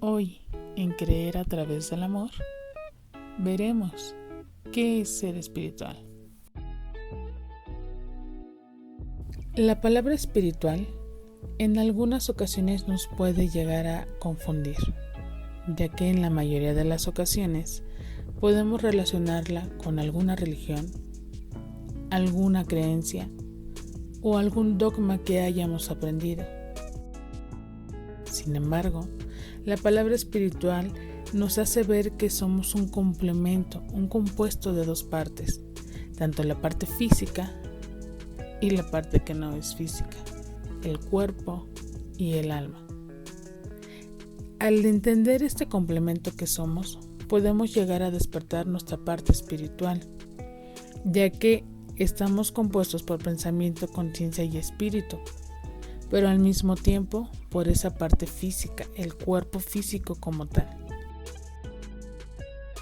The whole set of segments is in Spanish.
Hoy, en Creer a través del amor, veremos qué es ser espiritual. La palabra espiritual en algunas ocasiones nos puede llegar a confundir, ya que en la mayoría de las ocasiones podemos relacionarla con alguna religión, alguna creencia o algún dogma que hayamos aprendido. Sin embargo, la palabra espiritual nos hace ver que somos un complemento, un compuesto de dos partes, tanto la parte física y la parte que no es física, el cuerpo y el alma. Al entender este complemento que somos, podemos llegar a despertar nuestra parte espiritual, ya que estamos compuestos por pensamiento, conciencia y espíritu, pero al mismo tiempo por esa parte física, el cuerpo físico como tal.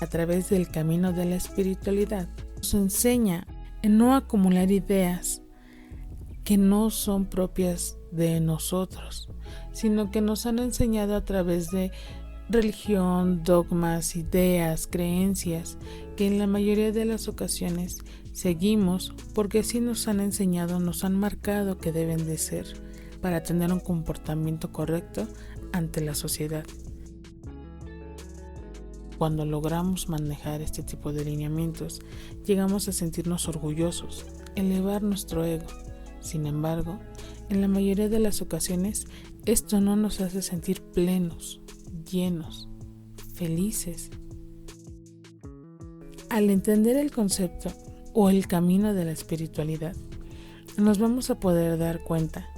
A través del camino de la espiritualidad nos enseña a no acumular ideas que no son propias de nosotros, sino que nos han enseñado a través de religión, dogmas, ideas, creencias, que en la mayoría de las ocasiones seguimos porque así nos han enseñado, nos han marcado que deben de ser para tener un comportamiento correcto ante la sociedad. Cuando logramos manejar este tipo de lineamientos, llegamos a sentirnos orgullosos, elevar nuestro ego. Sin embargo, en la mayoría de las ocasiones, esto no nos hace sentir plenos, llenos, felices. Al entender el concepto o el camino de la espiritualidad, nos vamos a poder dar cuenta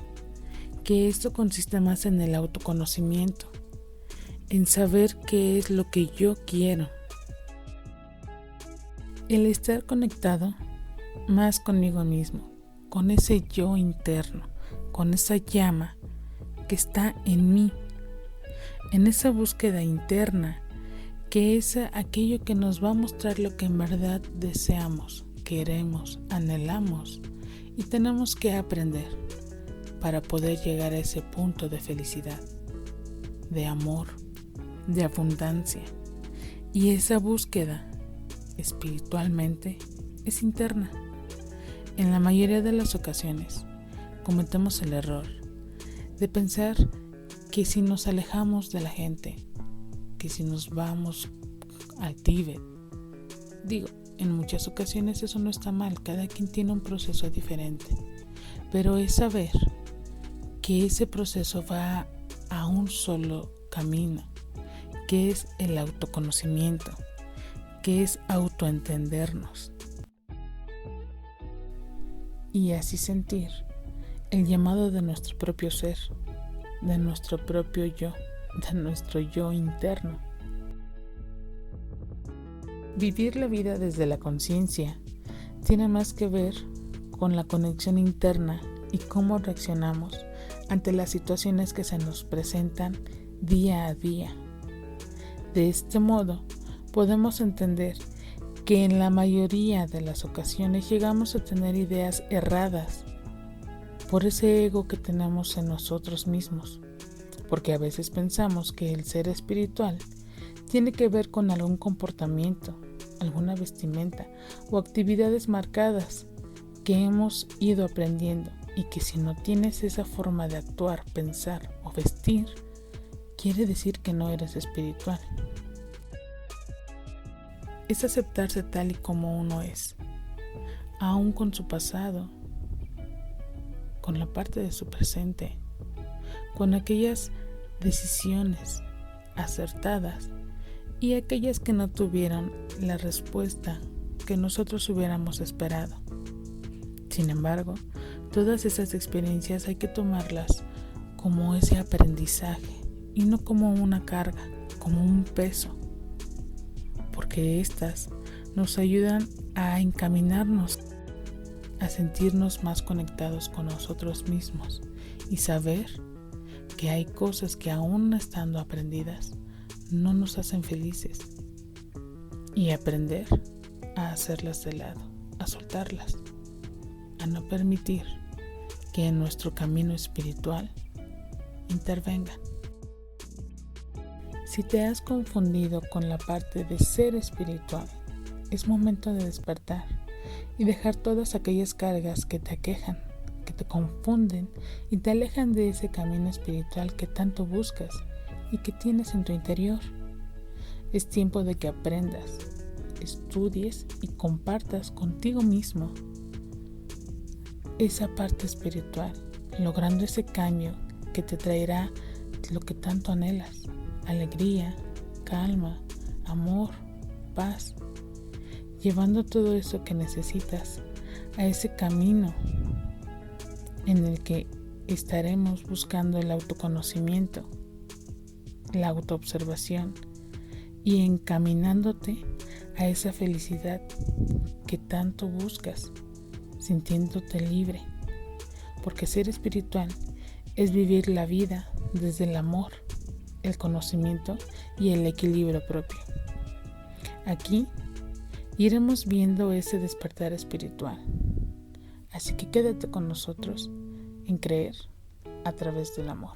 que esto consiste más en el autoconocimiento, en saber qué es lo que yo quiero, el estar conectado más conmigo mismo, con ese yo interno, con esa llama que está en mí, en esa búsqueda interna, que es aquello que nos va a mostrar lo que en verdad deseamos, queremos, anhelamos y tenemos que aprender para poder llegar a ese punto de felicidad, de amor, de abundancia. Y esa búsqueda espiritualmente es interna. En la mayoría de las ocasiones cometemos el error de pensar que si nos alejamos de la gente, que si nos vamos al Tíbet, en muchas ocasiones eso no está mal, cada quien tiene un proceso diferente, pero es saber que ese proceso va a un solo camino, que es el autoconocimiento, que es autoentendernos. Y así sentir el llamado de nuestro propio ser, de nuestro propio yo, de nuestro yo interno. Vivir la vida desde la conciencia tiene más que ver con la conexión interna y cómo reaccionamos ante las situaciones que se nos presentan día a día. De este modo, podemos entender que en la mayoría de las ocasiones llegamos a tener ideas erradas por ese ego que tenemos en nosotros mismos, porque a veces pensamos que el ser espiritual tiene que ver con algún comportamiento, alguna vestimenta o actividades marcadas que hemos ido aprendiendo y que si no tienes esa forma de actuar, pensar o vestir, quiere decir que no eres espiritual. Es aceptarse tal y como uno es, aún con su pasado, con la parte de su presente, con aquellas decisiones acertadas y aquellas que no tuvieron la respuesta que nosotros hubiéramos esperado. Sin embargo, todas esas experiencias hay que tomarlas como ese aprendizaje y no como una carga, como un peso, porque estas nos ayudan a encaminarnos, a sentirnos más conectados con nosotros mismos y saber que hay cosas que aún estando aprendidas no nos hacen felices y aprender a hacerlas de lado, a soltarlas, a no permitir que en nuestro camino espiritual intervengan. Si te has confundido con la parte de ser espiritual, es momento de despertar y dejar todas aquellas cargas que te aquejan, que te confunden y te alejan de ese camino espiritual que tanto buscas y que tienes en tu interior. Es tiempo de que aprendas, estudies y compartas contigo mismo esa parte espiritual, logrando ese cambio que te traerá lo que tanto anhelas: alegría, calma, amor, paz, llevando todo eso que necesitas a ese camino en el que estaremos buscando el autoconocimiento, la autoobservación y encaminándote a esa felicidad que tanto buscas, sintiéndote libre, porque ser espiritual es vivir la vida desde el amor, el conocimiento y el equilibrio propio. Aquí iremos viendo ese despertar espiritual, así que quédate con nosotros en creer a través del amor.